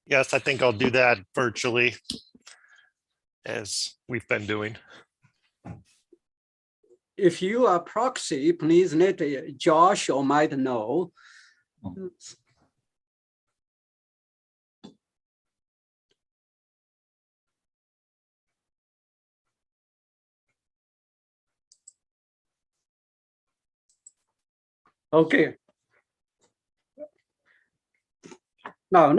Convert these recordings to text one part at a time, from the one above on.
Yes, I think I'll do that virtually as we've been doing. If you are proxy, please let Josh or Mike know. Okay. Now,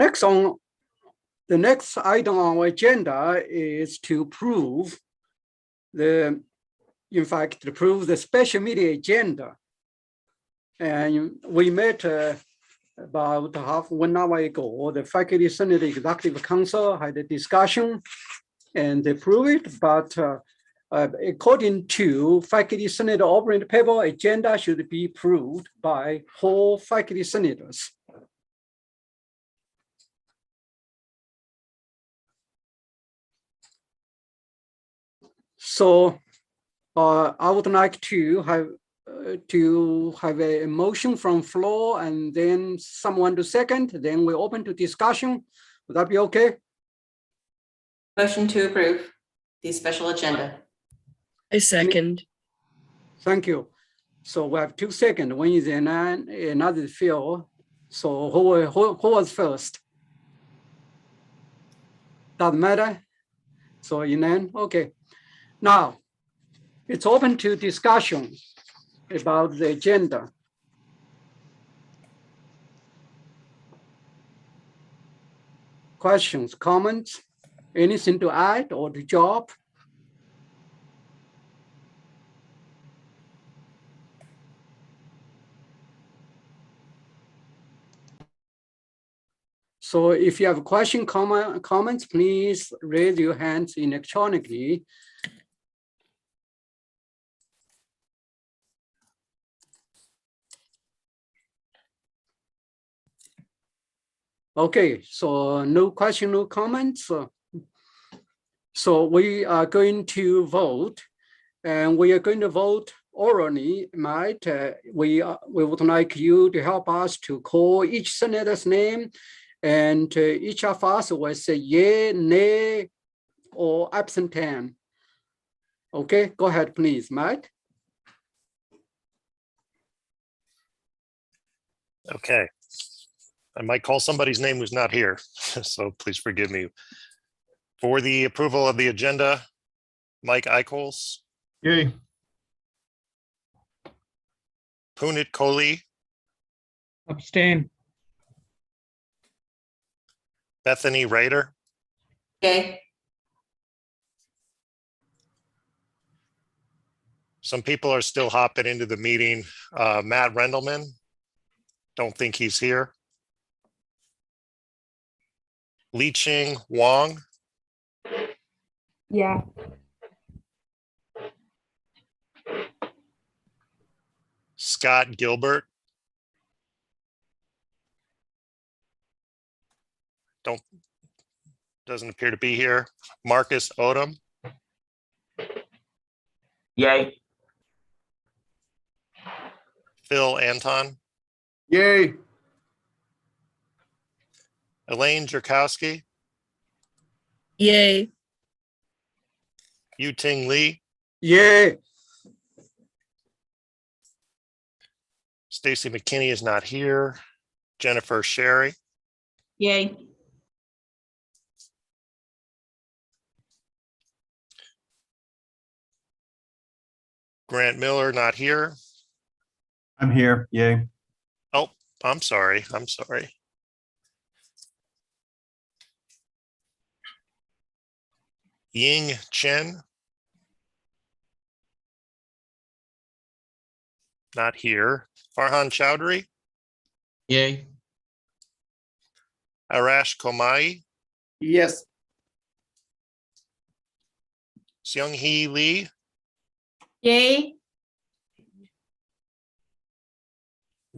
the next item on our agenda is to prove to prove the special meeting agenda. And we met about half 1 hour ago. The Faculty Senate Executive Council had a discussion and they approved it, but according to Faculty Senate operating paper, agenda should be approved by whole faculty senators. So I would like to have a motion from floor and then someone to second, then we open to discussion. Would that be okay? Motion to approve the special agenda. I second. Thank you. So we have 2 seconds. One is Anan, another is Phil. So who was first? Doesn't matter. So Anan, okay. Now it's open to discussion about the agenda. Questions, comments, anything to add or to drop? So if you have a question, comments, please raise your hands electronically. Okay, so no question, no comments. So we are going to vote, and we are going to vote orally, right? We would like you to help us to call each senator's name, and each of us will say yay, nay, or abstain. Okay, go ahead, please, Matt. Okay. I might call somebody's name who's not here, so please forgive me. For the approval of the agenda, Mike Eichholz, Yay. Punit Kohli, Abstain. Bethany Rader, Yay. some people are still hopping into the meeting. Matt Rendelman, don't think he's here. Li Ching Wong, Yeah. Scott Gilbert. Doesn't appear to be here. Marcus Odom, Yay. Phil Anton, Yay. Elaine Jerkowski, Yay. Yu-Ting Lee, Yay. Stacy McKinney is not here. Jennifer Sherry, Yay. Grant Miller not here. I'm here. Yay. Oh, I'm sorry. Ying Chen, not here. Farhan Chowdhury, Yay. Arash Komai, Yes. Seung Hee Lee, Yay.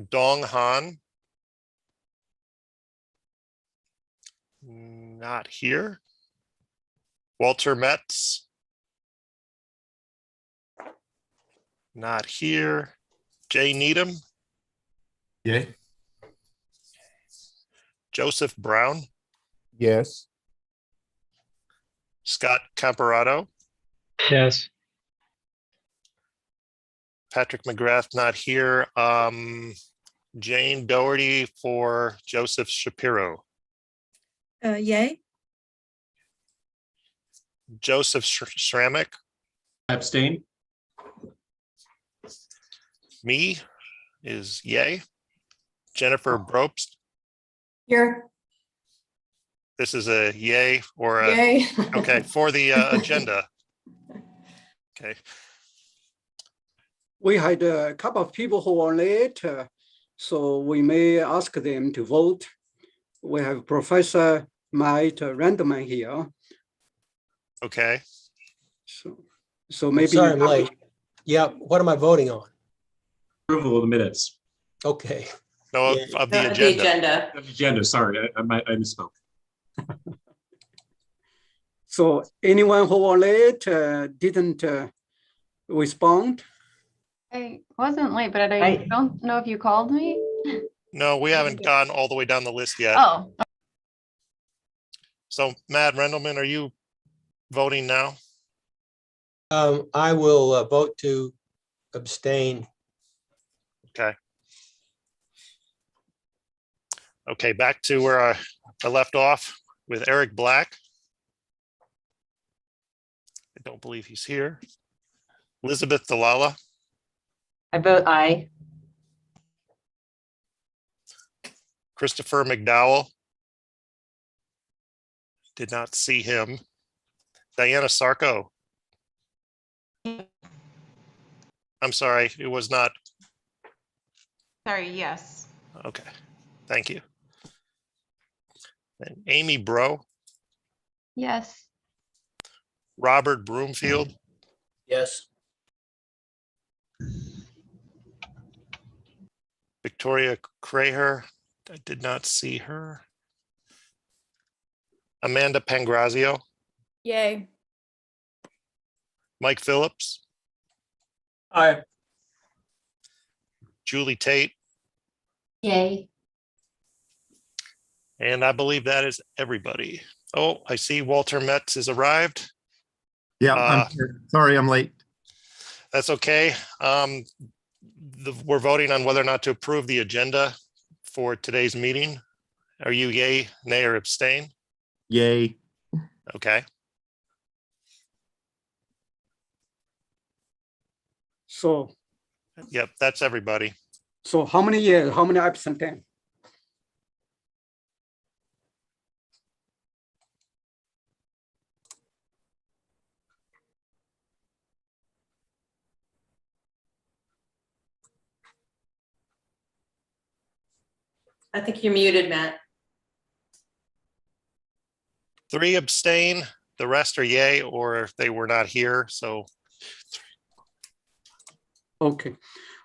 Dong Han, not here. Walter Metz, not here. Jay Needham, Yay. Joseph Brown, Yes. Scott Camperato, Yes. Patrick McGrath not here. Jane Doherty for Joseph Shapiro, Yay. Joseph Schrammick, Abstain. me is yay. Jennifer Brobst, Here. this is a yay or a, Yay. okay, for the agenda. Okay, We had a couple of people who are late, so we may ask them to vote. We have Professor Matt Randleman here, okay. so maybe. Sorry, I'm late. Yeah, what am I voting on? Approval of the minutes. Okay, No, Yeah. of the The agenda. agenda. Agenda, sorry, I misspoke. So anyone who are late didn't respond? I wasn't late, but I don't know if you called me. No, we haven't gone all the way down the list yet. Oh, So Matt Rendelman, are you voting now? I will vote to abstain. Okay. Okay, back to where I left off with Eric Black. I don't believe he's here. Elizabeth Delala, I vote aye. Christopher McDowell. Did not see him. Diana Sarko. I'm sorry, it was not. sorry, yes. Okay, thank you. And Amy Bro, Yes. Robert Broomfield, Yes. Victoria Craher. I did not see her. Amanda Pangrazio, Yay. Mike Phillips, Aye. Julie Tate, Yay. and I believe that is everybody. Oh, I see Walter Metz has arrived. Yeah, Uh, sorry, I'm late. That's okay. We're voting on whether or not to approve the agenda for today's meeting. Are you yay, nay, or abstain? Yay. Okay, So, yep, that's everybody. so how many years, how many absent then? I think you're muted, Matt. 3 abstain, the rest are yay, or they were not here, so Okay,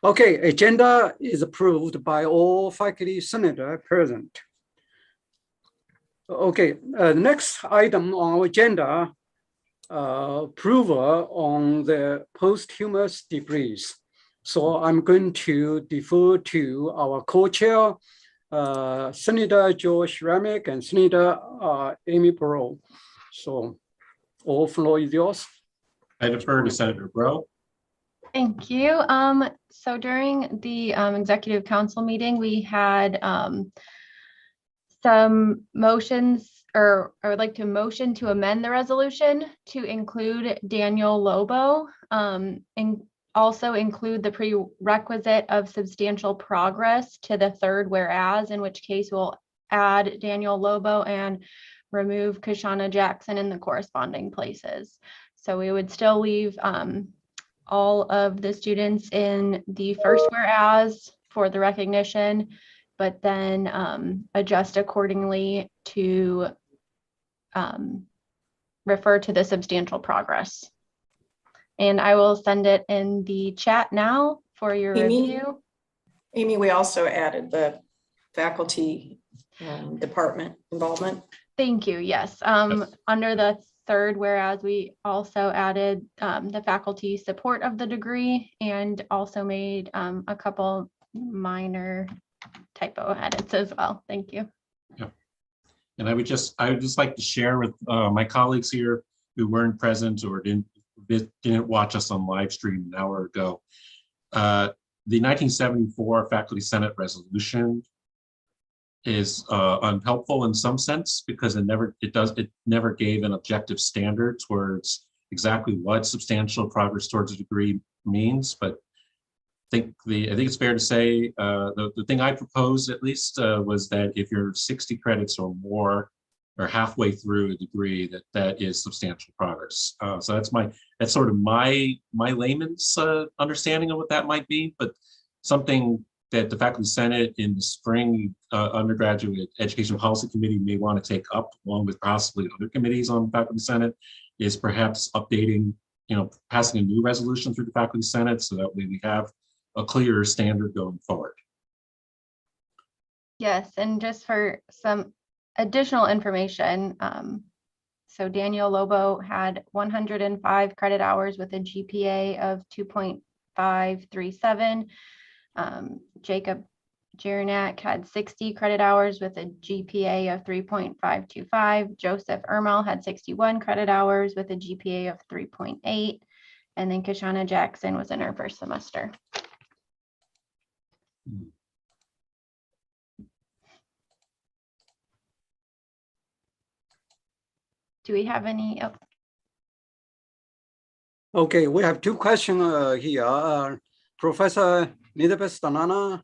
okay, agenda is approved by all faculty senator present. Okay, the next item on our agenda, approval on the posthumous degrees. So I'm going to defer to our co-chair, Senator George Remick and Senator Amy Bro. So all floor is yours. I defer to Senator Bro. Thank you. So during the executive council meeting, we had some motions, or I would like to motion to amend the resolution to include Daniel Lobo, and also include the prerequisite of substantial progress to the third whereas, in which case we'll add Daniel Lobo and remove Kashana Jackson in the corresponding places. So we would still leave all of the students in the first whereas for the recognition, but then adjust accordingly to refer to the substantial progress. And I will send it in the chat now for your Amy? review. Amy, we also added the faculty department involvement. Thank you. Yes. Under the third whereas, we also added the faculty support of the degree and also made a couple minor typo edits as well. Thank you. And I would just like to share with my colleagues here who weren't present or didn't watch us on live stream an hour ago. The 1974 Faculty Senate resolution is unhelpful in some sense because it never gave an objective standard towards exactly what substantial progress towards a degree means. But I think it's fair to say the thing I proposed at least was that if you're 60 credits or more or halfway through a degree, that is substantial progress. So that's sort of my layman's understanding of what that might be, but something that the Faculty Senate in the spring undergraduate education policy committee may want to take up along with possibly other committees on Faculty Senate is perhaps updating, passing a new resolution through the Faculty Senate so that way we have a clearer standard going forward. Yes, and just for some additional information, so Daniel Lobo had 105 credit hours with a GPA of 2.537. Jacob Jeranak had 60 credit hours with a GPA of 3.525. Joseph Ermel had 61 credit hours with a GPA of 3.8. And then Kishana Jackson was in her first semester. Do we have any? Oh. Okay, we have two questions here. Professor Nidapes-Tanana.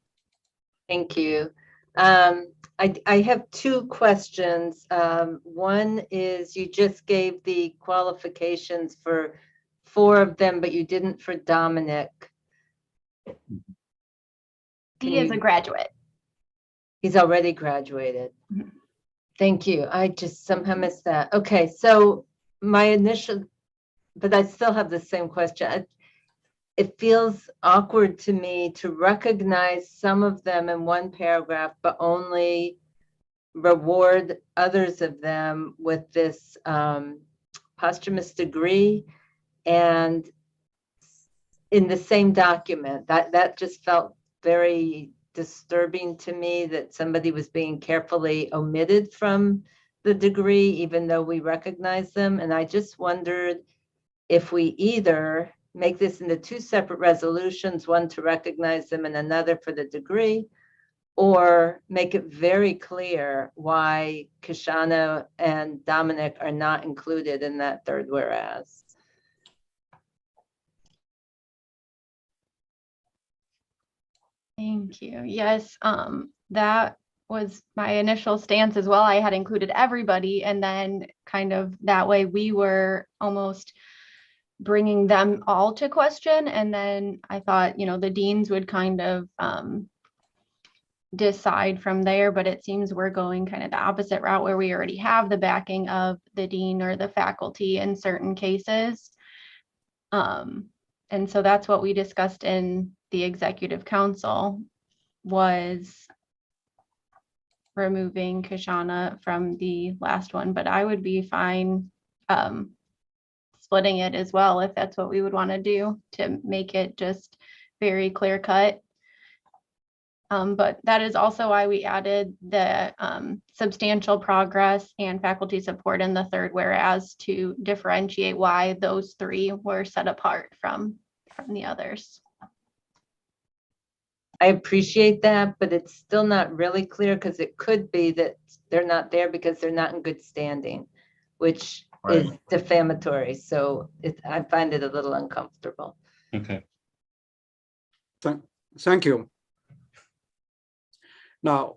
Thank you. I have two questions. One is you just gave the qualifications for 4 of them, but you didn't for Dominic. He is a graduate. He's already graduated. Mm-hmm. Thank you. I just somehow missed that. Okay, so my initial, but I still have the same question. It feels awkward to me to recognize some of them in one paragraph, but only reward others of them with this posthumous degree and in the same document. That just felt very disturbing to me, that somebody was being carefully omitted from the degree, even though we recognize them. And I just wondered if we either make this into 2 separate resolutions, one to recognize them and another for the degree, or make it very clear why Kishana and Dominic are not included in that third whereas. Thank you. Yes, that was my initial stance as well. I had included everybody, and then kind of that way we were almost bringing them all to question. And then I thought, the deans would kind of decide from there, but it seems we're going kind of the opposite route where we already have the backing of the dean or the faculty in certain cases. And so that's what we discussed in the executive council, was removing Kishana from the last one, but I would be fine splitting it as well if that's what we would want to do to make it just very clear cut. But that is also why we added the substantial progress and faculty support in the third whereas, to differentiate why those 3 were set apart from the others. I appreciate that, but it's still not really clear, because it could be that they're not there because they're not in good standing, which is defamatory. So I find it a little uncomfortable. Okay. Thank you. Now,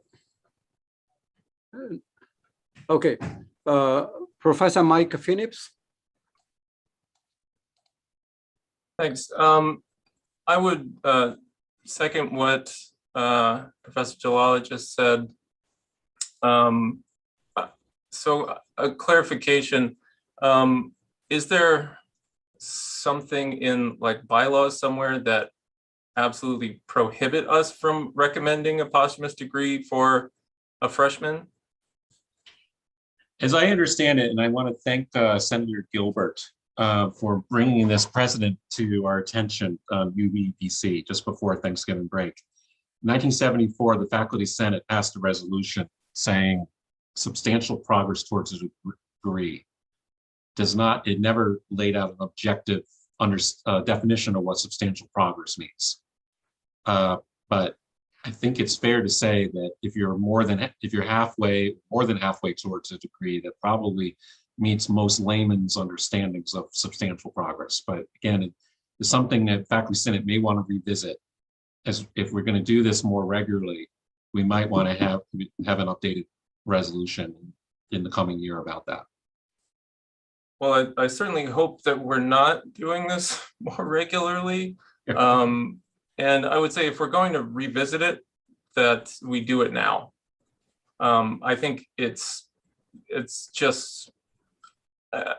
okay, Professor Mike Phillips. Thanks. I would second what Professor Jalala just said. So a clarification, is there something in like bylaws somewhere that absolutely prohibit us from recommending a posthumous degree for a freshman? As I understand it, and I want to thank Senator Gilbert for bringing this precedent to our attention on UVPC just before Thanksgiving break. In 1974, the Faculty Senate passed a resolution saying substantial progress towards a degree. It never laid out an objective definition of what substantial progress means. But I think it's fair to say that if you're more than halfway towards a degree, that probably meets most layman's understandings of substantial progress. But again, it's something that Faculty Senate may want to revisit, as if we're going to do this more regularly, we might want to have an updated resolution in the coming year about that. Well, I certainly hope that we're not doing this more regularly. And I would say if we're going to revisit it, that we do it now. I think it's just, I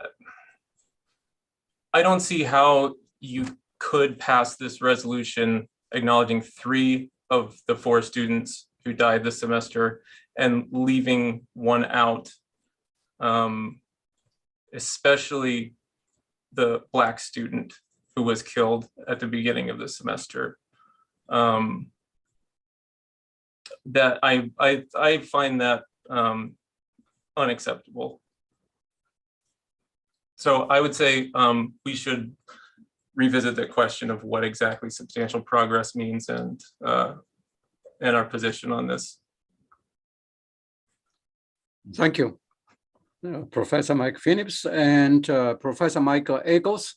don't see how you could pass this resolution acknowledging 3 of the 4 students who died this semester and leaving one out, especially the Black student who was killed at the beginning of the semester. That I find that unacceptable. So I would say we should revisit the question of what exactly substantial progress means and our position on this. Thank you. Professor Mike Phillips and Professor Michael Eggles.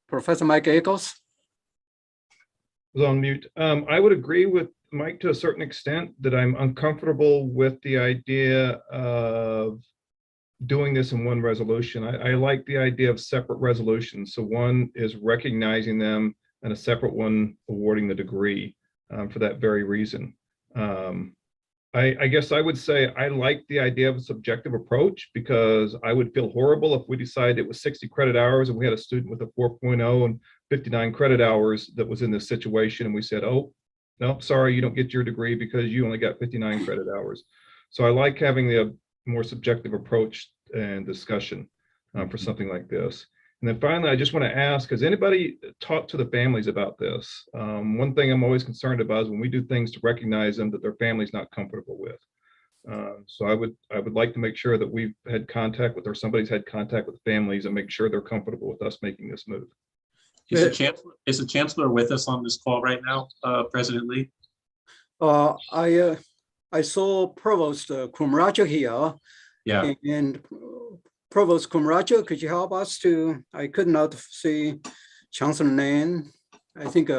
Professor Mike Eggles. Was on mute. I would agree with Mike to a certain extent that I'm uncomfortable with the idea of doing this in one resolution. I like the idea of separate resolutions. So one is recognizing them and a separate one awarding the degree for that very reason. I guess I would say I like the idea of a subjective approach, because I would feel horrible if we decided it was 60 credit hours and we had a student with a 4.0 and 59 credit hours that was in this situation, and we said, oh, no, sorry, you don't get your degree because you only got 59 credit hours. So I like having the more subjective approach and discussion for something like this. And then finally, I just want to ask, has anybody talked to the families about this? One thing I'm always concerned about is when we do things to recognize them that their family's not comfortable with. So I would like to make sure that we've had contact with, or somebody's had contact with the families and make sure they're comfortable with us making this move. Is the chancellor with us on this call right now, President Lee? I saw Provost Kumraja here. Yeah. And Provost Kumraja, could you help us to? I could not see Chancellor name. I think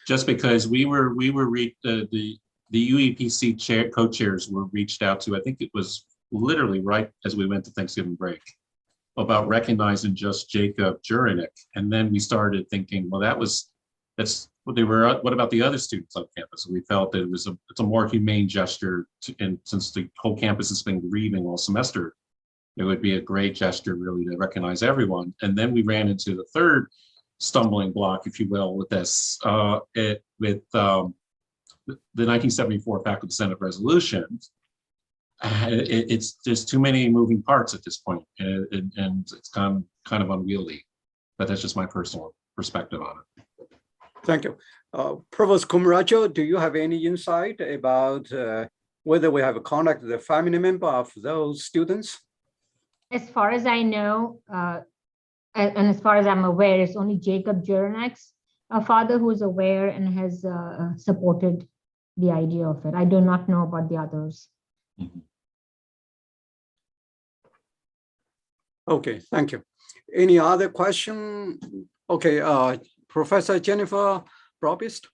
just because the UEPC co-chairs were reached out to, I think it was literally right as we went to Thanksgiving break, about recognizing just Jacob Jurenick. And then we started thinking, well, that's what they were. What about the other students on campus? And we felt that it's a more humane gesture and since the whole campus has been grieving all semester, it would be a great gesture really to recognize everyone. And then we ran into the third stumbling block, if you will, with this, with the 1974 Faculty Senate resolution. It's just too many moving parts at this point, and it's kind of unwieldy. But that's just my personal perspective on it. Thank you. Provost Kumraja, do you have any insight about whether we have contacted the family member of those students? As far as I know, and as far as I'm aware, it's only Jacob Jurenick's father who's aware and has supported the idea of it. I do not know about the others. Okay, thank you. Any other question? Okay, Professor Jennifer Probst.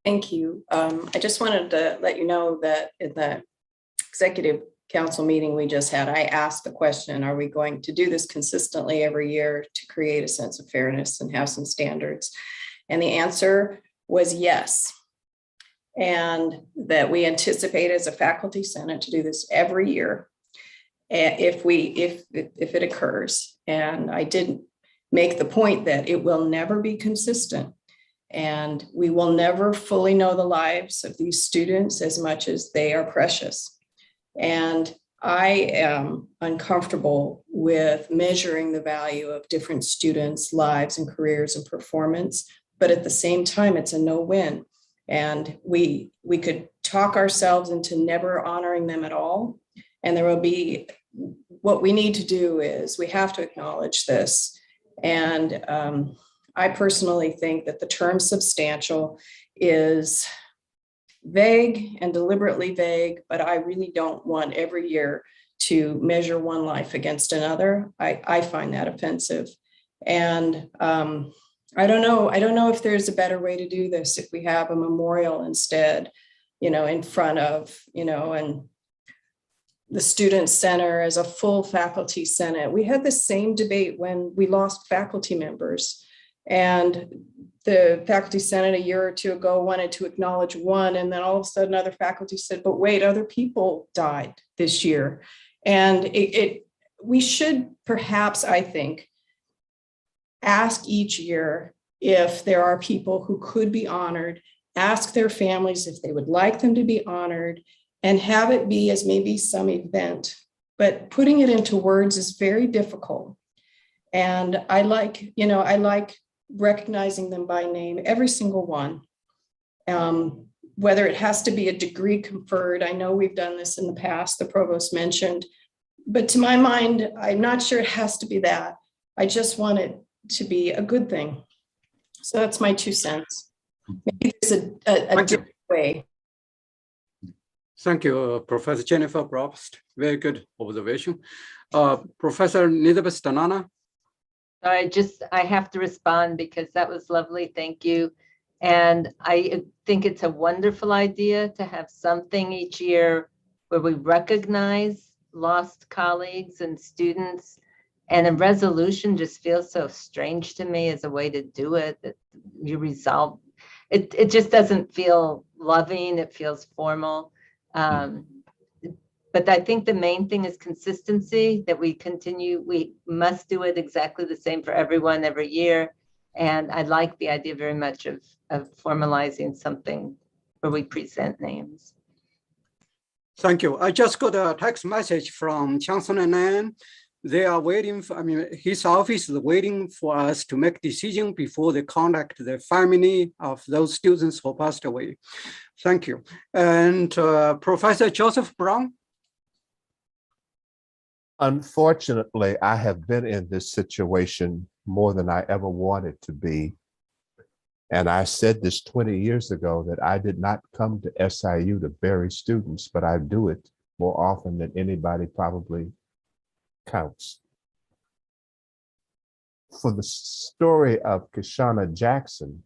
Thank you. I just wanted to let you know that in the executive council meeting we just had, I asked the question, are we going to do this consistently every year to create a sense of fairness and have some standards? And the answer was yes. And that we anticipate as a faculty senate to do this every year if it occurs. And I did make the point that it will never be consistent. And we will never fully know the lives of these students as much as they are precious. And I am uncomfortable with measuring the value of different students' lives and careers and performance, but at the same time, it's a no-win And we could talk ourselves into never honoring them at all. And there will be, what we need to do is we have to acknowledge this. And I personally think that the term substantial is vague and deliberately vague, but I really don't want every year to measure one life against another. I find that offensive. And I don't know if there's a better way to do this, if we have a memorial instead, in front of, and the Student Center as a full faculty senate. We had the same debate when we lost faculty members. And the faculty senate a year or two ago wanted to acknowledge one, and then all of a sudden other faculty said, but wait, other people died this year. And we should perhaps, I think, ask each year if there are people who could be honored, ask their families if they would like them to be honored, and have it be as maybe some event. But putting it into words is very difficult. And I like recognizing them by name, every single one. Whether it has to be a degree conferred, I know we've done this in the past, the provost mentioned, but to my mind, I'm not sure it has to be that. I just want it to be a good thing. So that's my 2 cents. Maybe there's a different way. Thank you, Professor Jennifer Probst. Very good observation. Professor Nidabas Tanana. I have to respond because that was lovely. Thank you. And I think it's a wonderful idea to have something each year where we recognize lost colleagues and students. And a resolution just feels so strange to me as a way to do it, that you resolve. It just doesn't feel loving. It feels formal. But I think the main thing is consistency, that we must do it exactly the same for everyone every year. And I like the idea very much of formalizing something where we present names. Thank you. I just got a text message from Chancellor Nan. They are waiting for, his office is waiting for us to make decision before they contact the family of those students who passed away. Thank you. And Professor Joseph Brown. Unfortunately, I have been in this situation more than I ever wanted to be. And I said this 20 years ago, that I did not come to SIU to bury students, but I do it more often than anybody probably counts. For the story of Kishana Jackson,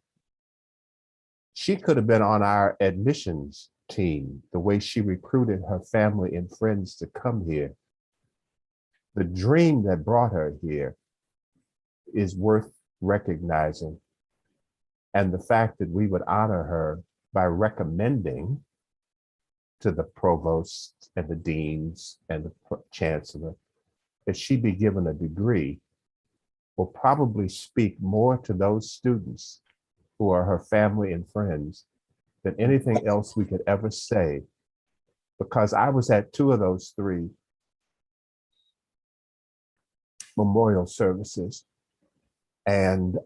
she could have been on our admissions team, the way she recruited her family and friends to come here. The dream that brought her here is worth recognizing. And the fact that we would honor her by recommending to the provost and the deans and the chancellor that she be given a degree will probably speak more to those students who are her family and friends than anything else we could ever say. Because I was at 2 of those 3 memorial services, and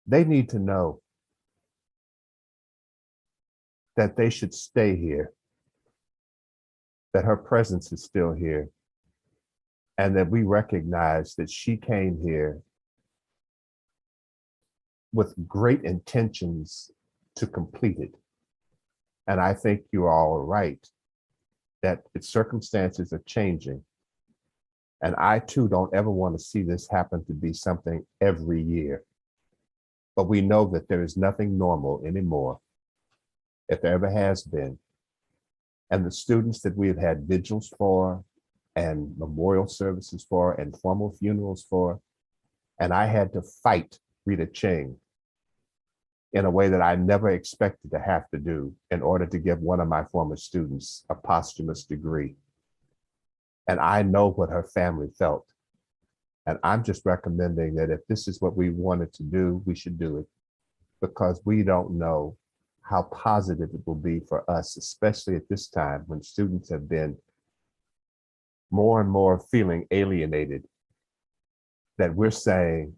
they need to know that they should stay here, that her presence is still here, and that we recognize that she came here with great intentions to complete it. And I think you all are right that its circumstances are changing. And I too don't ever want to see this happen to be something every year. But we know that there is nothing normal anymore, if there ever has been. And the students that we have had vigils for and memorial services for and formal funerals for, and I had to fight Rita Ching in a way that I never expected to have to do in order to give one of my former students a posthumous degree. And I know what her family felt. And I'm just recommending that if this is what we wanted to do, we should do it, because we don't know how positive it will be for us, especially at this time when students have been more and more feeling alienated, that we're saying,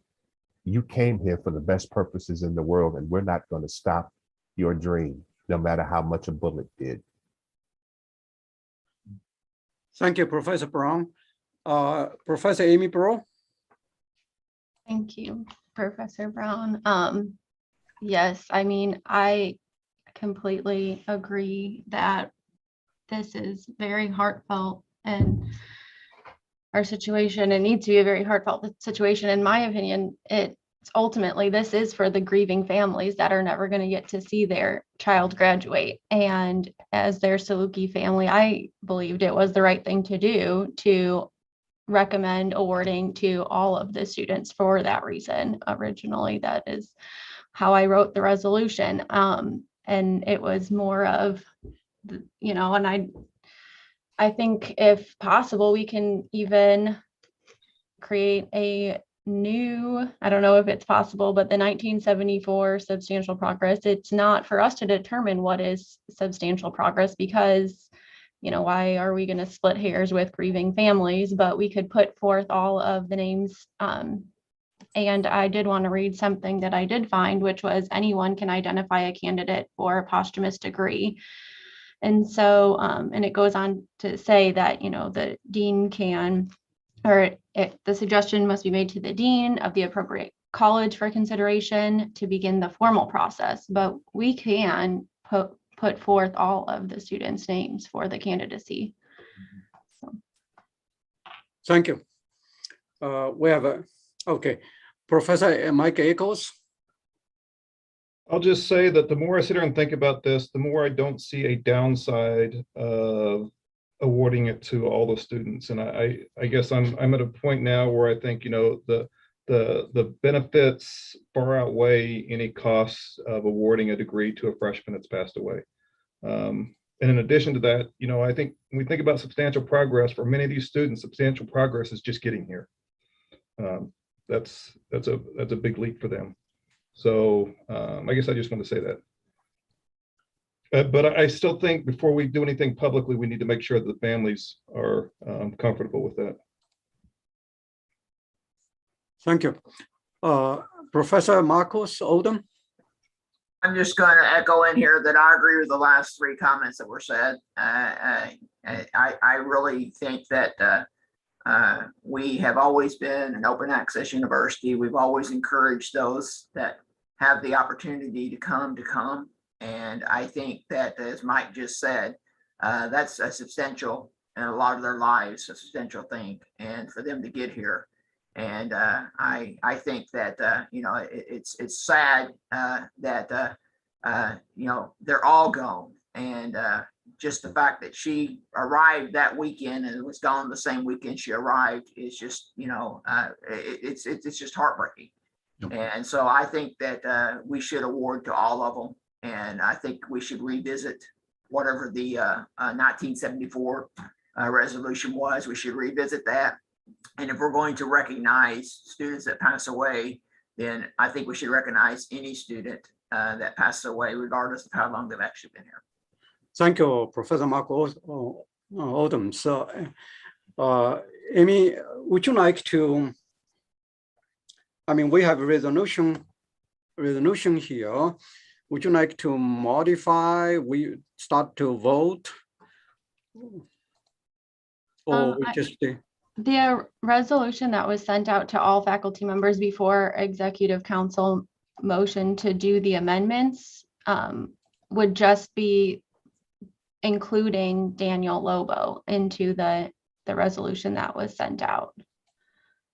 you came here for the best purposes in the world, and we're not going to stop your dream, no matter how much a bullet did. Thank you, Professor Brown. Professor Amy Breaux? Thank you, Professor Brown. Yes, I mean, I completely agree that this is very heartfelt, and our situation, it needs to be a very heartfelt situation. In my opinion, it's ultimately, this is for the grieving families that are never going to get to see their child graduate. And as their Saluki family, I believed it was the right thing to do to recommend awarding to all of the students for that reason. Originally, that is how I wrote the resolution. And it was more of, you know, and I think if possible, we can even create a new, I don't know if it's possible, but the 1974 substantial progress, it's not for us to determine what is substantial progress, because, you know, why are we going to split hairs with grieving families? But we could put forth all of the names. And I did want to read something that I did find, which was anyone can identify a candidate for a posthumous degree. And so, and it goes on to say that, you know, the dean can, or the suggestion must be made to the dean of the appropriate college for consideration to begin the formal process, but we can put forth all of the students' names for the candidacy. So. Thank you. We have okay, Professor Mike Echols. I'll just say that the more I sit here and think about this, the more I don't see a downside of awarding it to all the students. And I guess I'm at a point now where I think, you know, the benefits far outweigh any costs of awarding a degree to a freshman that's passed away. And in addition to that, you know, I think when we think about substantial progress for many of these students, substantial progress is just getting here. That's a big leap for them. So I guess I just want to say that. But I still think before we do anything publicly, we need to make sure that the families are comfortable with that. Thank you. Professor Marcos Oldham. I'm just going to echo in here that I agree with the last three comments that were said. I really think that we have always been an open access university. We've always encouraged those that have the opportunity to come. And I think that, as Mike just said, that's a substantial, in a lot of their lives, a substantial thing, and for them to get here. And I think that, you know, it's sad that, you know, they're all gone. And just the fact that she arrived that weekend and was gone the same weekend she arrived is just, you know, it's just heartbreaking. Yep. And so I think that we should award to all of them. And I think we should revisit whatever the 1974 resolution was. We should revisit that. And if we're going to recognize students that pass away, then I think we should recognize any student that passes away, regardless of how long they've actually been here. Thank you, Professor Marco Oldham. So, Amy, would you like to, I mean, we have a resolution here. Would you like to modify? We start to vote? Or we just... The resolution that was sent out to all faculty members before Executive Council motion to do the amendments would just be including Daniel Lobo into the resolution that was sent out.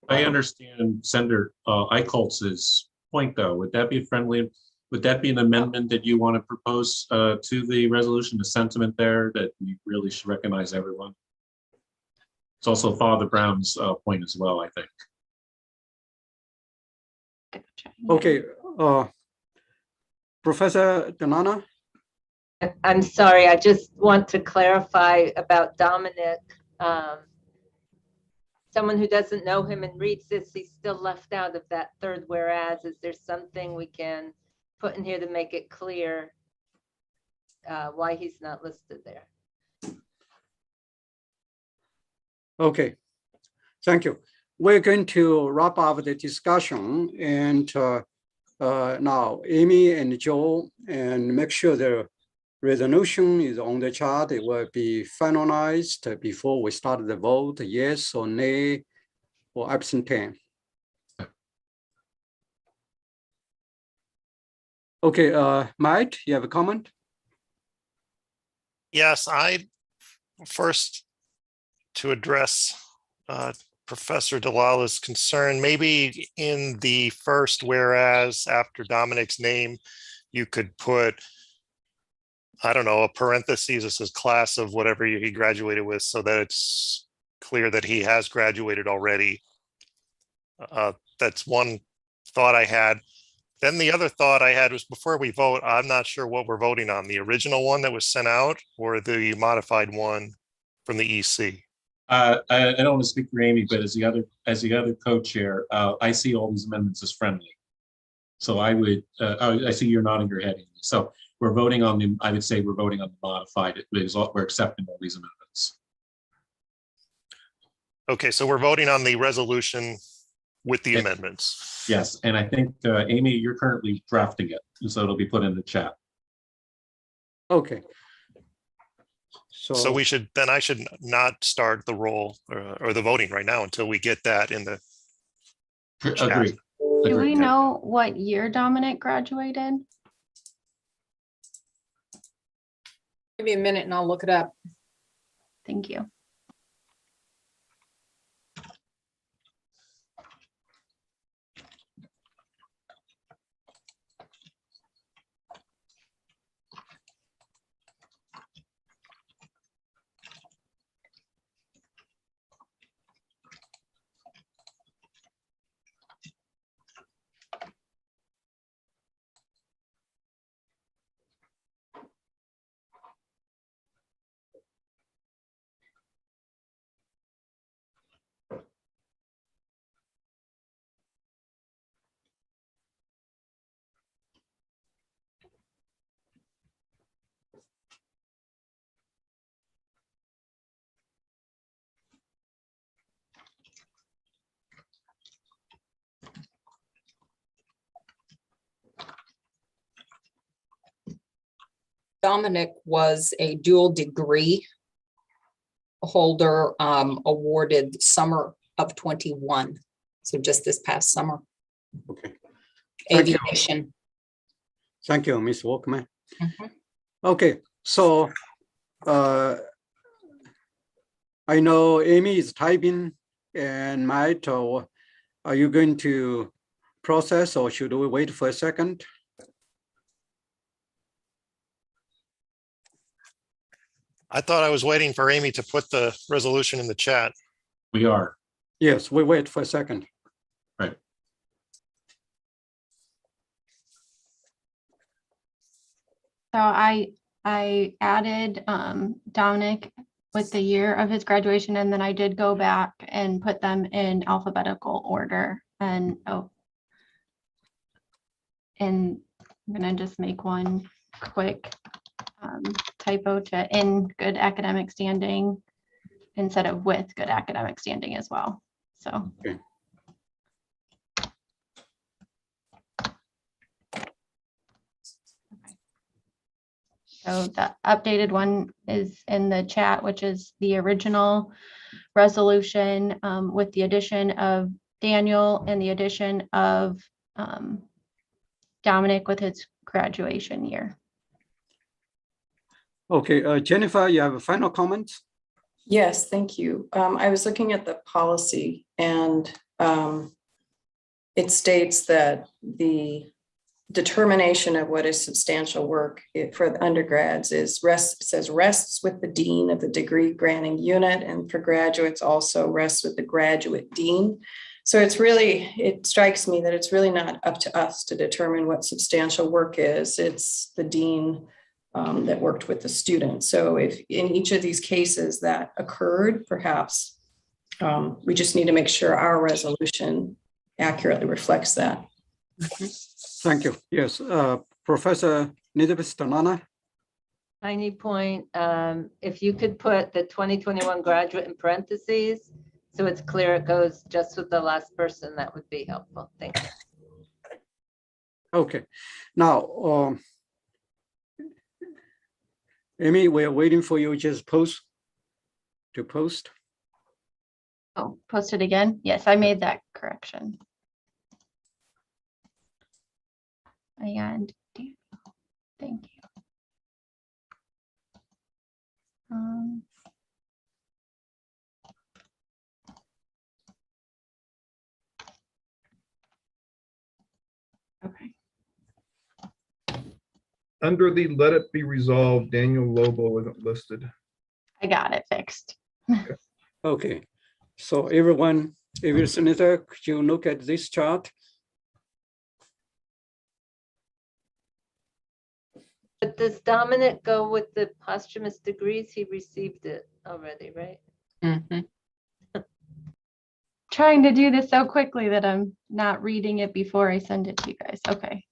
I understand Senator Eicholz's point, though. Would that be friendly? Would that be an amendment that you want to propose to the resolution, the sentiment there that we really should recognize everyone? It's also Father Brown's point as well, I think. Okay, Professor Donana? I'm sorry, I just want to clarify about Dominic. Someone who doesn't know him and reads this, he's still left out of that third whereas. Is there something we can put in here to make it clear why he's not listed there? Okay, thank you. we're going to wrap up the discussion and now Amy and Joe, and make sure the resolution is on the chart. It will be finalized before we start the vote, yes or nay, or abstain. Okay, Mike, you have a comment? Yes, I first to address Professor Delala's concern, maybe in the first whereas after Dominic's name, you could put, I don't know, a parentheses that says class of whatever he graduated with, so that it's clear that he has graduated already. That's one thought I had. Then the other thought I had was, before we vote, I'm not sure what we're voting on, the original one that was sent out or the modified one from the EC. I don't want to speak for Amy, but as the other co-chair, I see all these amendments as friendly. So I would, I see you're nodding your head. Amy. So we're voting on the, I would say we're voting on the modified, we're accepting all these amendments. Okay, so we're voting on the resolution with the amendments. Yes, and I think, Amy, you're currently drafting it, so it'll be put in the chat. Okay. So we should, then I should not start the roll or the voting right now until we get that in the chat. Agree. Do we know what year Dominic graduated? Give me a minute and I'll look it up. Thank you. Dominic was a dual degree holder, awarded summer of 21. So just this past summer. Okay. Thank you. Aviation. Thank you, Ms. Walkman. Okay, so I know Amy is typing, and Mike, are you going to process or should we wait for a second? I thought I was waiting for Amy to put the resolution in the chat. We are. Yes, we wait for a second. Right. So I added Dominic with the year of his graduation, and then I did go back and put them in alphabetical order. And and I'm gonna just make one quick typo to in good academic standing instead of with good academic standing as well. So. Okay. So the updated one is in the chat, which is the original resolution with the addition of Daniel and the addition of Dominic with his graduation year. Okay, Jennifer, you have a final comment? Yes, thank you. I was looking at the policy and it states that the determination of what is substantial work for the undergrads is rests with the dean of the degree granting unit, and for graduates also rests with the graduate dean. So it's really, it strikes me that it's really not up to us to determine what substantial work is. It's the dean that worked with the student. So if in each of these cases that occurred, perhaps we just need to make sure our resolution accurately reflects that. Thank you. Yes, Professor Nidabis-Tanana. Tiny point, if you could put the 2021 graduate in parentheses, so it's clear it goes just with the last person, that would be helpful. Thank you. Okay, now, Amy, we are waiting for you, just post. Oh, post it again? Yes, I made that correction. And thank you. Okay. Under the let it be resolved, Daniel Lobo isn't listed. I got it fixed. Okay, so everyone, every senator, could you look at this chart? But does Dominic go with the posthumous degrees? He received it already, right? Mhm. Trying to do this so quickly that I'm not reading it before I send it to you guys. Okay.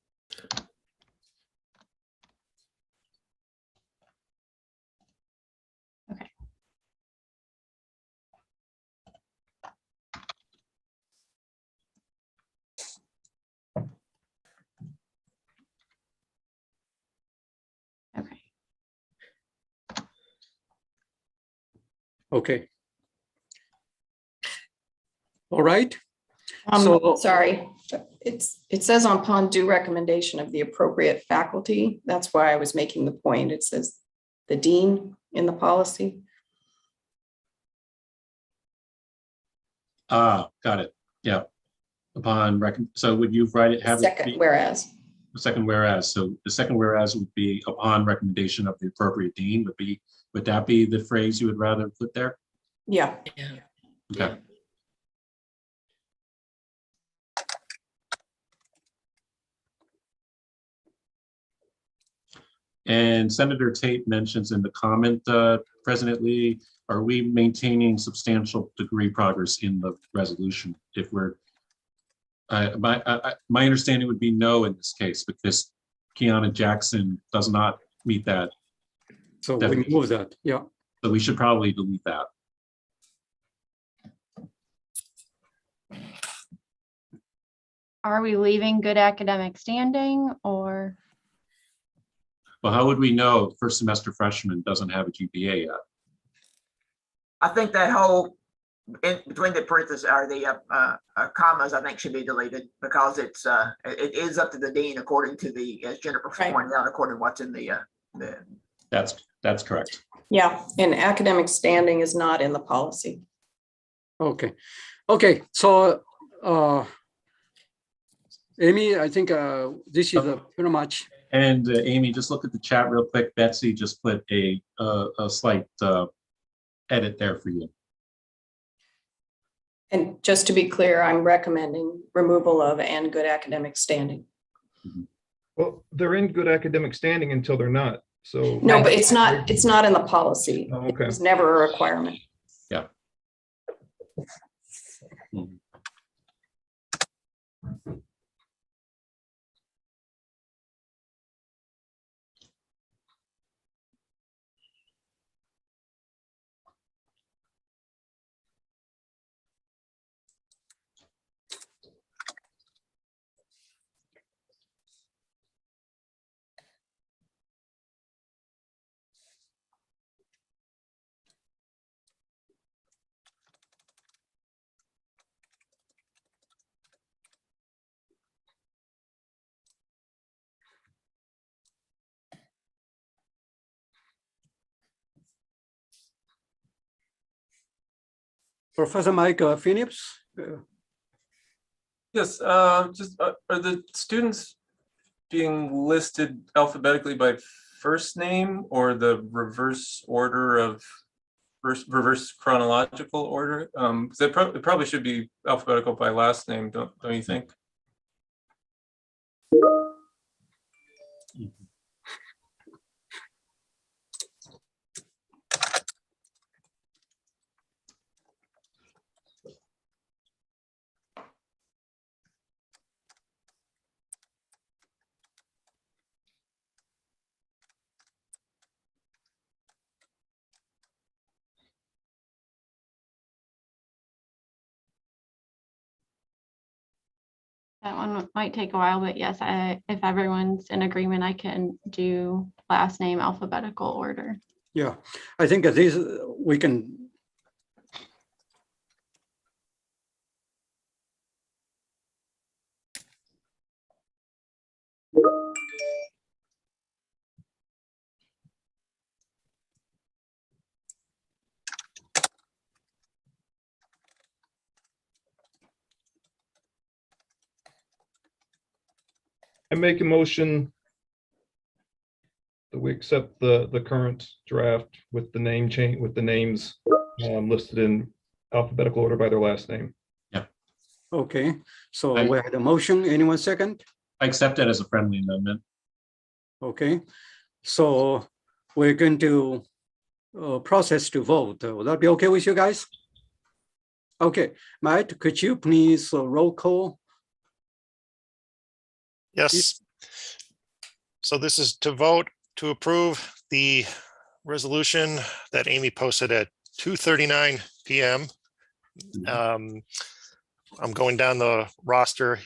Okay. Okay. Okay. All right. So- Sorry, it says upon due recommendation of the appropriate faculty. That's why I was making the point. It says the dean in the policy. Ah, got it. Yeah. So would you write it, have it Second be whereas. the second whereas? So the second whereas would be upon recommendation of the appropriate dean would that be the phrase you would rather put there? Yeah. Okay. And Senator Tate mentions in the comment, President Lee, are we maintaining substantial degree progress in the resolution? If we're, my understanding would be no in this case, because Kiana Jackson does not meet that. So we definition. move that, yeah. So we should probably delete that. Are we leaving good academic standing or? Well, how would we know first semester freshman doesn't have a GPA yet? I think that whole, in between the parentheses or the commas, I think should be deleted because it is up to the dean according to the, as Jennifer pointed out, according to what's in the. That's correct. Yeah, and academic standing is not in the policy. Okay, okay, so Amy, I think this is pretty much. And Amy, just look at the chat real quick. Betsy just put a slight edit there for you. And just to be clear, I'm recommending removal of and good academic standing. Well, they're in good academic standing until they're not. So No, but it's not in the policy. Oh, okay. It's never a requirement. Yeah. Professor Mike Phillips. Yes, just are the students being listed alphabetically by first name or the reverse order of reverse chronological order? Because it probably should be alphabetical by last name, don't you think? That one might take a while, but yes, if everyone's in agreement, I can do last name alphabetical order. Yeah, I think this, we can. I make a motion that we accept the current draft with the name change, with the names listed in alphabetical order by their last name. Okay, so we had a motion. Anyone second? I accept it as a friendly amendment. Okay, so we're going to process to vote. Will that be okay with you guys? Okay, Matt, could you please roll call? Yes. So this is to vote to approve the resolution that Amy posted at 2:39 PM. I'm going down the roster.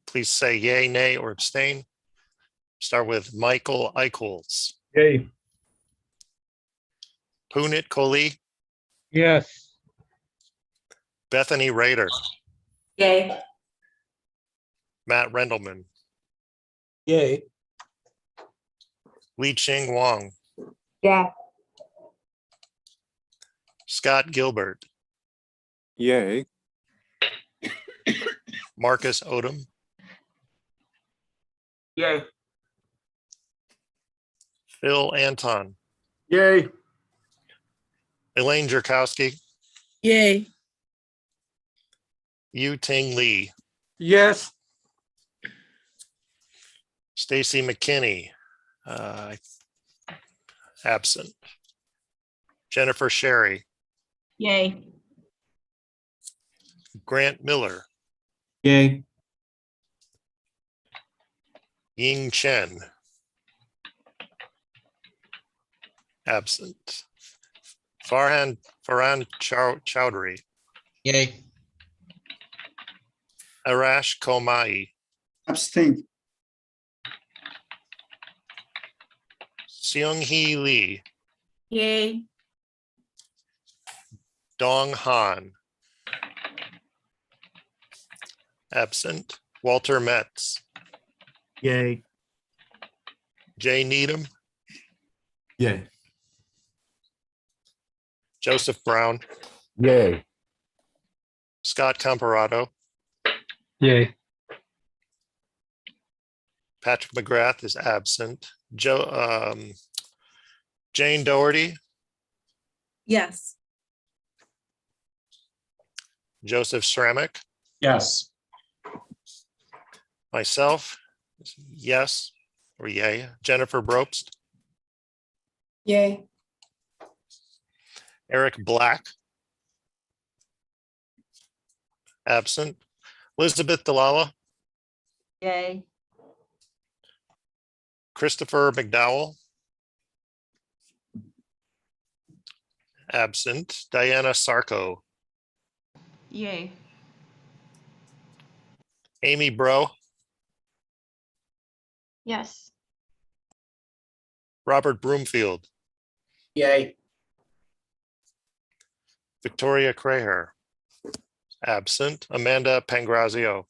Please say yay, nay, or abstain. Start with Michael Eichholz, Yay. Punit Kohli, Yes. Bethany Rader, Yay. Matt Rendelman, Yay. Li Ching Wong, Yeah. Scott Gilbert, Yay. Marcus Odom, Yay. Phil Anton, Yay. Elaine Jerkowski, Yay. Yu Ting Lee, Yes. Stacy McKinney, absent. Jennifer Sherry, Yay. Grant Miller, Yay. Ying Chen, absent. Farhan Chowdhury, Yay. Arash Komai, Abstain. Seung Hee Lee, Yay. Dong Han, absent. Walter Metz, Yay. Jay Needham, Yay. Joseph Brown, Yay. Scott Comparato, Yay. Patrick McGrath is absent. Jane Doherty, Yes. Joseph Sramick, Yes. myself, yes, or yay. Jennifer Brobst, Yay. Eric Black, absent. Elizabeth Delala, Yay. Christopher McDowell, absent. Diana Sarko, Yay. Amy Bro, Yes. Robert Broomfield, Yay. Victoria Craher, absent. Amanda Pangrazio,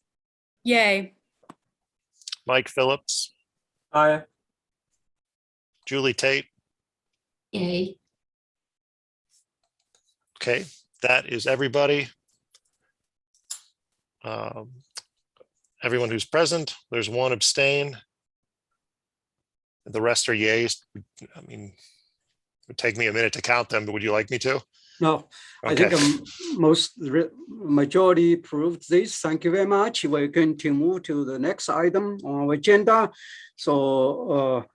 Yay. Mike Phillips, Aye. Julie Tate. Yay. Okay, that is everybody. Everyone who's present, there's one abstain. The rest are yays. I mean, it would take me a minute to count them, but would you like me to? No, I Okay. think majority approved this. Thank you very much. We're going to move to the next item on our agenda. So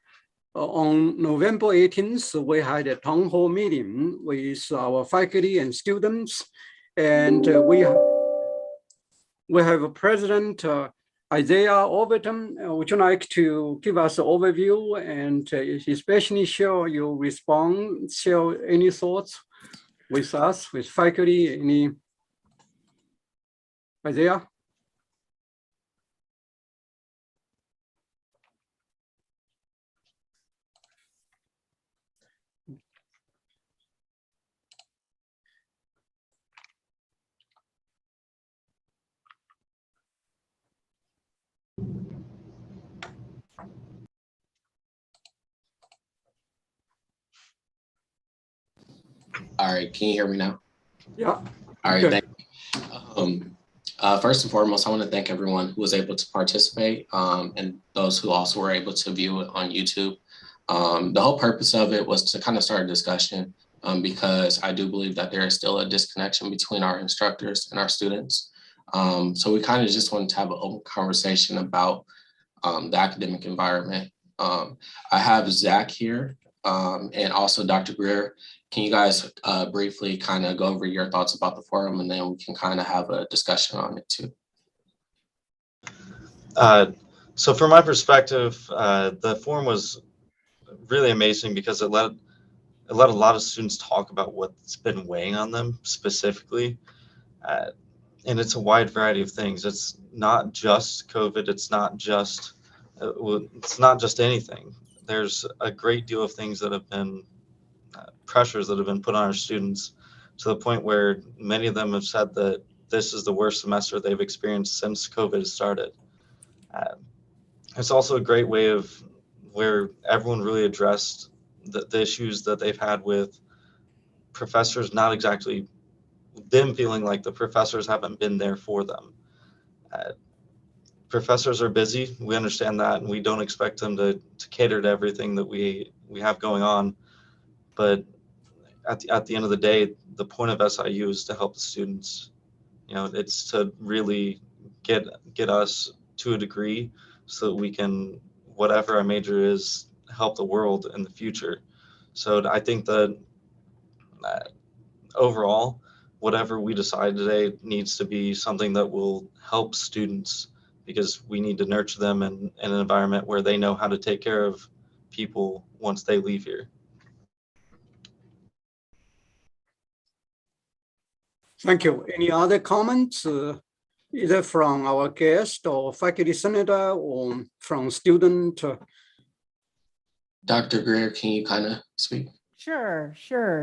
on November 18th, we had a town hall meeting with our faculty and students. And we have a president, Isaiah Overton. Would you like to give us an overview and especially share your response, share any thoughts with us, with faculty, any? Isaiah? All right, can you hear me now? Yeah. All right, Good. thank you. First and foremost, I want to thank everyone who was able to participate and those who also were able to view it on YouTube. The whole purpose of it was to kind of start a discussion because I do believe that there is still a disconnection between our instructors and our students. So we kind of just wanted to have an open conversation about the academic environment. I have Zach here and also Dr. Greer. Can you guys briefly kind of go over your thoughts about the forum, and then we can kind of have a discussion on it too? So from my perspective, the forum was really amazing because it let a lot of students talk about what's been weighing on them specifically. And it's a wide variety of things. It's not just COVID. It's not just anything. There's a great deal of things that have been pressures that have been put on our students to the point where many of them have said that this is the worst semester they've experienced since COVID started. It's also a great way of where everyone really addressed the issues that they've had with professors, not exactly them feeling like the professors haven't been there for them. Professors are busy. We understand that, and we don't expect them to cater to everything that we have going on. But at the end of the day, the point of SIU is to help the students. You know, it's to really get us to a degree so that we can, whatever our major is, help the world in the future. So I think that overall, whatever we decide today needs to be something that will help students, because we need to nurture them in an environment where they know how to take care of people once they leave here. Thank you. Any other comments, either from our guest or faculty senator or from student? Dr. Greer, can you kind of speak? Sure.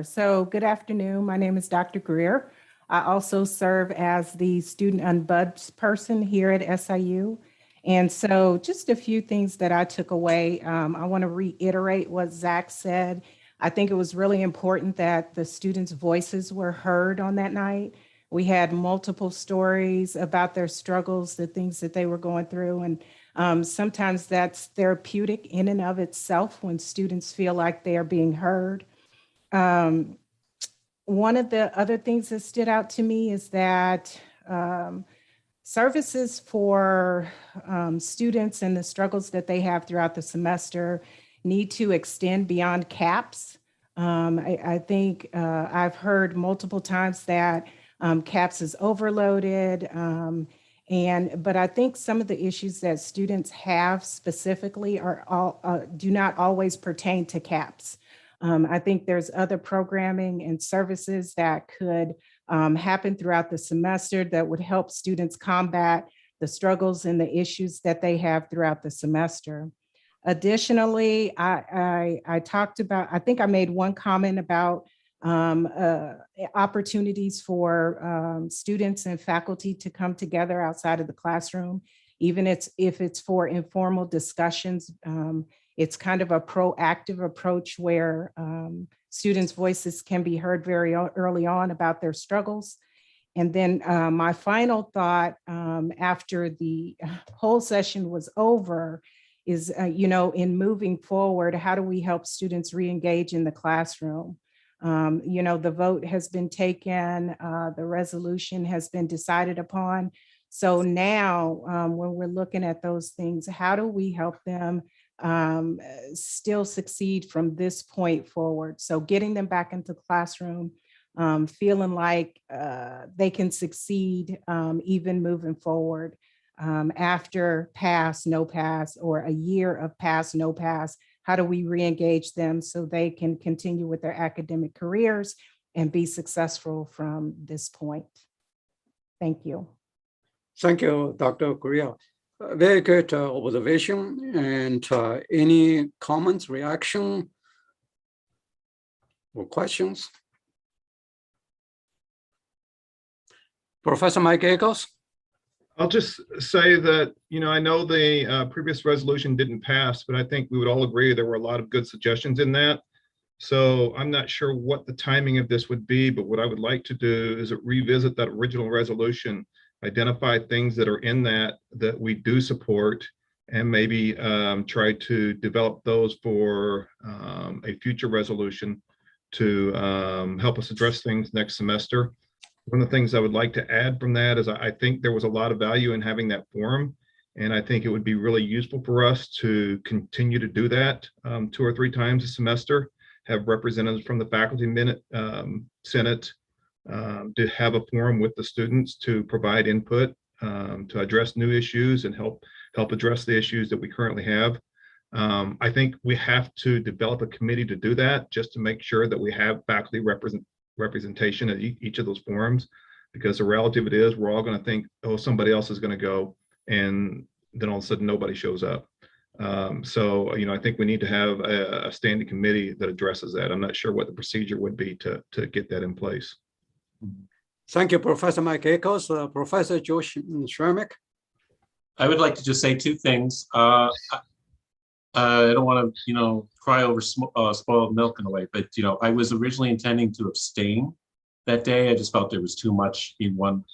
So good afternoon. My name is Dr. Greer. I also serve as the student ombudsperson here at SIU. And so just a few things that I took away. I want to reiterate what Zach said. I think it was really important that the students' voices were heard on that night. We had multiple stories about their struggles, the things that they were going through. And sometimes that's therapeutic in and of itself when students feel like they are being heard. One of the other things that stood out to me is that services for students and the struggles that they have throughout the semester need to extend beyond CAPS. I think I've heard multiple times that CAPS is overloaded, but I think some of the issues that students have specifically do not always pertain to CAPS. I think there's other programming and services that could happen throughout the semester that would help students combat the struggles and the issues that they have throughout the semester. Additionally, I talked about, I think I made one comment about opportunities for students and faculty to come together outside of the classroom, even if it's for informal discussions. It's kind of a proactive approach where students' voices can be heard very early on about their struggles. And then my final thought after the whole session was over is, in moving forward, how do we help students re-engage in the classroom? The vote has been taken, the resolution has been decided upon. So now when we're looking at those things, how do we help them still succeed from this point forward? So getting them back into the classroom, feeling like they can succeed even moving forward after pass, no pass, or a year of pass, no pass. How do we re-engage them so they can continue with their academic careers and be successful from this point? Thank you. Thank you, Dr. Greer. Very good observation. And any comments, reaction, or questions? Professor Mike Echols? I'll just say that, I know the previous resolution didn't pass, but I think we would all agree there were a lot of good suggestions in that. So I'm not sure what the timing of this would be, but what I would like to do is revisit that original resolution, identify things that are in that we do support, and maybe try to develop those for a future resolution to help us address things next semester. One of the things I would like to add from that is I think there was a lot of value in having that forum. And I think it would be really useful for us to continue to do that 2 or 3 times a semester, have representatives from the faculty senate to have a forum with the students to provide input, to address new issues and help address the issues that we currently have. I think we have to develop a committee to do that, just to make sure that we have faculty representation at each of those forums, because the reality of it is we're all going to think, oh, somebody else is going to go, and then all of a sudden nobody shows up. So, I think we need to have a standing committee that addresses that. I'm not sure what the procedure would be to get that in place. Thank you, Professor Mike Akos. Professor Josh Shermick. I would like to just say 2 things. I don't want to, cry over spoiled milk in a way, but, I was originally intending to abstain that day. I just felt there was too much in one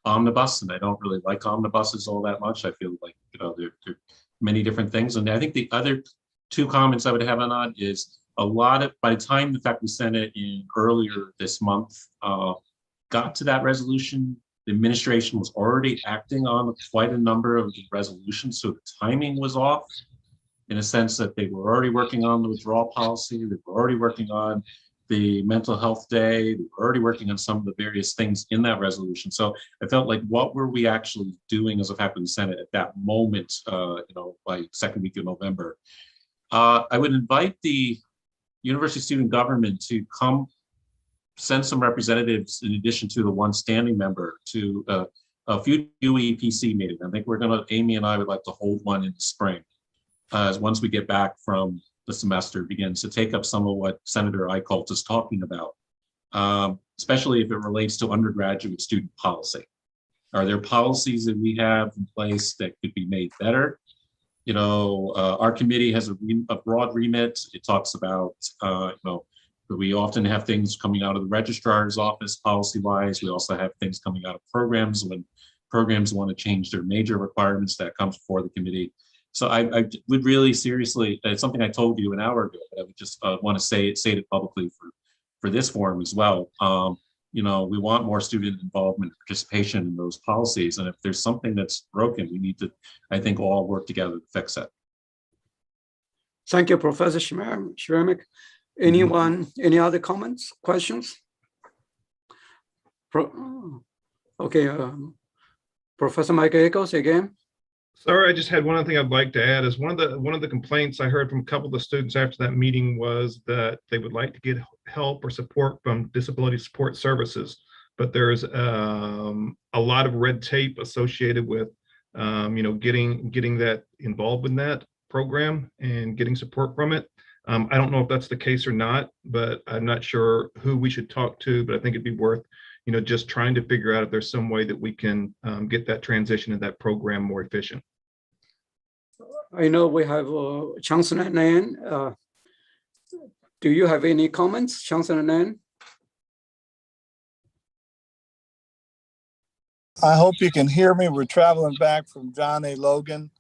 omnibus, and I don't really like omnibuses all that much. I feel like, there are many different things. And I think the other 2 comments I would have on is by the time the faculty senate in earlier this month got to that resolution, the administration was already acting on quite a number of the resolutions. So the timing was off, in a sense that they were already working on the withdrawal policy. They were already working on the mental health day. They were already working on some of the various things in that resolution. So I felt like, what were we actually doing as a faculty senate at that moment, by 2nd week of November? I would invite the university student government to come send some representatives in addition to the 1 standing member to a few UEPC meeting. I think Amy and I would like to hold one in the spring, once we get back from the semester begins, to take up some of what Senator Eichholt is talking about, especially if it relates to undergraduate student policy. Are there policies that we have in place that could be made better? Our committee has a broad remit. It talks about, we often have things coming out of the registrar's office policy-wise. We also have things coming out of programs when programs want to change their major requirements. That comes before the committee. So I would really seriously, it's something I told you an hour ago, but I would just want to say it publicly for this forum as well. We want more student involvement, participation in those policies. And if there's something that's broken, we need to, I think, all work together to fix it. Thank you, Professor Shermick. Anyone, any other comments, questions? Okay, Professor Mike Akos again. Sorry, I just had one other thing I'd like to add. Is one of the complaints I heard from a couple of the students after that meeting was that they would like to get help or support from disability support services, but there's a lot of red tape associated with getting that involved in that program and getting support from it. I don't know if that's the case or not, but I'm not sure who we should talk to, but I think it'd be worth just trying to figure out if there's some way that we can get that transition in that program more efficient. I know we have Chancellor Nan. Do you have any comments, Chancellor Nan? I hope you can hear me. We're traveling back from John A. Logan.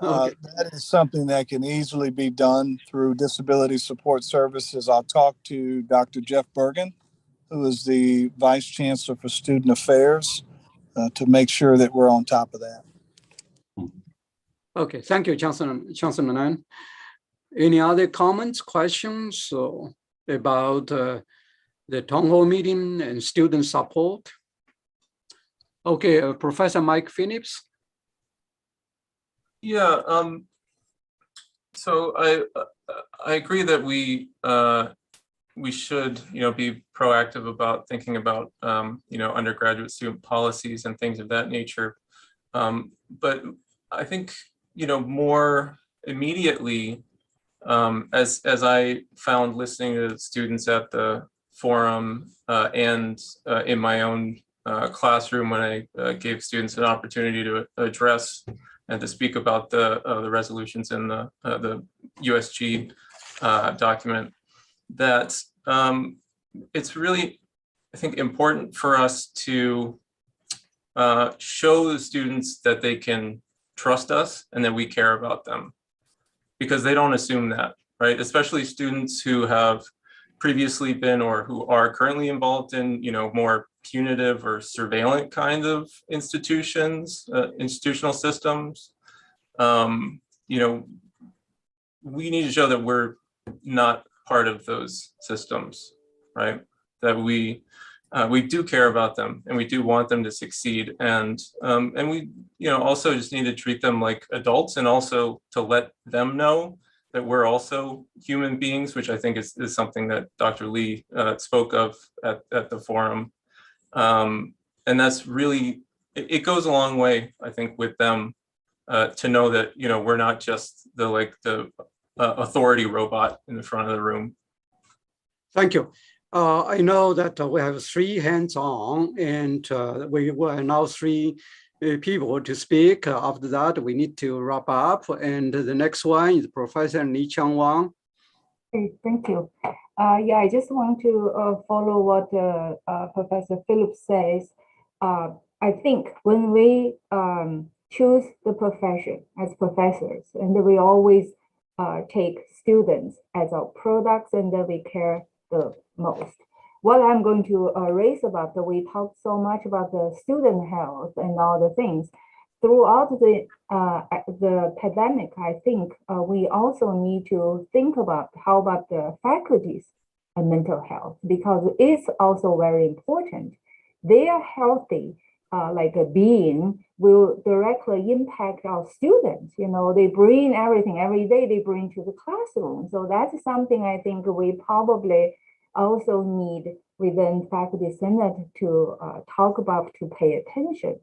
Okay. That is something that can easily be done through Disability Support Services. I'll talk to Dr. Jeff Bergen, who is the Vice Chancellor for Student Affairs, to make sure that we're on top of that. Okay, thank you, Chancellor Nan. Any other comments, questions about the town hall meeting and student support? Okay, Professor Mike Phillips. Yeah, so I agree that we should, be proactive about thinking about, undergraduate student policies and things of that nature. But I think, more immediately, as I found listening to students at the forum and in my own classroom when I gave students an opportunity to address and to speak about the resolutions in the USG document. that it's really, I think, important for us to show the students that they can trust us and that we care about them, because they don't assume that, right? Especially students who have previously been or who are currently involved in, more punitive or surveillant kind of institutions, institutional systems. We need to show that we're not part of those systems, right? That we do care about them and we do want them to succeed, and we also just need to treat them like adults, and also to let them know that we're also human beings, which I think is something that Dr. Lee spoke of at the forum. And that's really, it goes a long way, I think, with them to know that we're not just the authority robot in the front of the room. Thank you. I know that we have 3 hands on, and we will now 3 people to speak. After that, we need to wrap up. And the next one is Professor Li Chang Wang. Okay, thank you. Yeah, I just want to follow what Professor Phillips says. I think when we choose the profession as professors, and we always take students as our products, and that we care the most. What I'm going to raise about that we talked so much about the student health and all the things throughout the pandemic. I think we also need to think about how about the faculty's mental health, because it's also very important. They are healthy, like a being will directly impact our students. They bring everything every day, they bring to the classroom. So that's something I think we probably also need within Faculty Senate to talk about, to pay attention.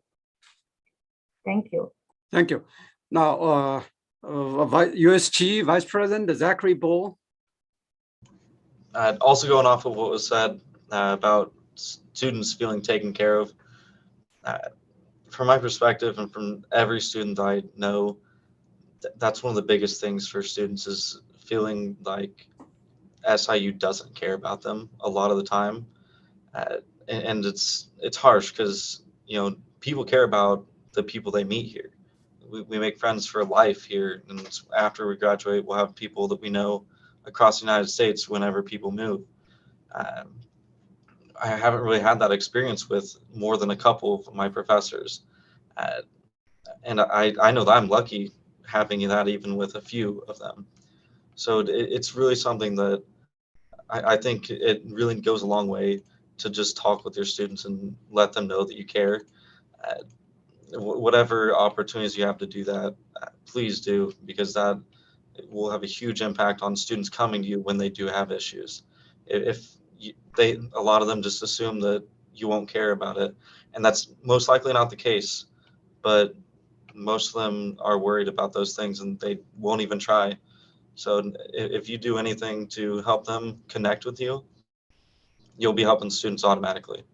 Thank you. Thank you. Now, USG Vice President Zachary Bull. Also going off of what was said about students feeling taken care of, from my perspective and from every student I know, that's one of the biggest things for students is feeling like SIU doesn't care about them a lot of the time. And it's harsh because, people care about the people they meet here. We make friends for life here. And after we graduate, we'll have people that we know across the United States whenever people move. I haven't really had that experience with more than a couple of my professors. And I know that I'm lucky having that even with a few of them. So it's really something that I think it really goes a long way to just talk with your students and let them know that you care. Whatever opportunities you have to do that, please do, because that will have a huge impact on students coming to you when they do have issues. A lot of them just assume that you won't care about it, and that's most likely not the case, but most of them are worried about those things and they won't even try. So if you do anything to help them connect with you, you'll be helping students automatically.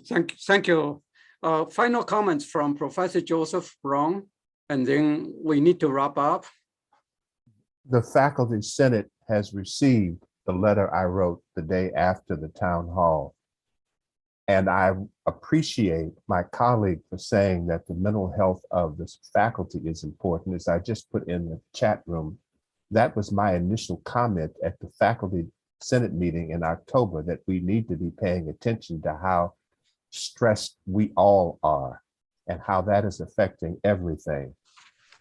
Thank you. Final comments from Professor Joseph Brown, and then we need to wrap up. The Faculty Senate has received the letter I wrote the day after the town hall. And I appreciate my colleague for saying that the mental health of this faculty is important. As I just put in the chat room, that was my initial comment at the Faculty Senate meeting in October, that we need to be paying attention to how stressed we all are and how that is affecting everything.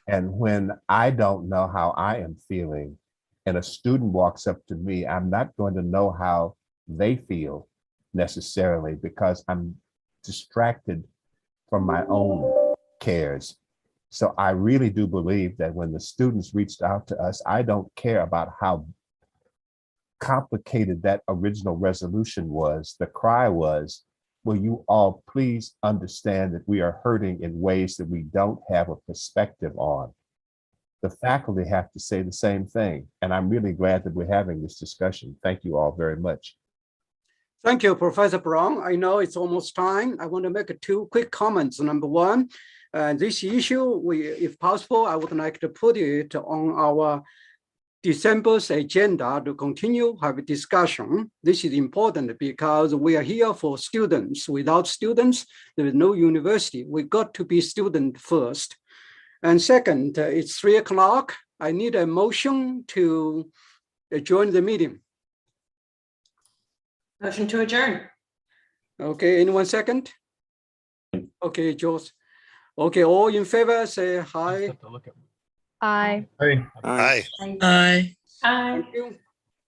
And when I don't know how I am feeling and a student walks up to me, I'm not going to know how they feel necessarily because I'm distracted from my own cares. So I really do believe that when the students reached out to us, I don't care about how complicated that original resolution was. The cry was, will you all please understand that we are hurting in ways that we don't have a perspective on? The faculty have to say the same thing. And I'm really glad that we're having this discussion. Thank you all very much. Thank you, Professor Brown. I know it's almost time. I want to make 2 quick comments. Number one, this issue, if possible, I would like to put it on our December's agenda to continue have a discussion. This is important because we are here for students. Without students, there is no university. We got to be student first. And second, it's 3 o'clock. I need a motion to join the meeting. Motion to adjourn. Okay, anyone second? Okay, Joe. Okay, all in favor, say hi. Aye. Hey. Aye. Aye. Thank you.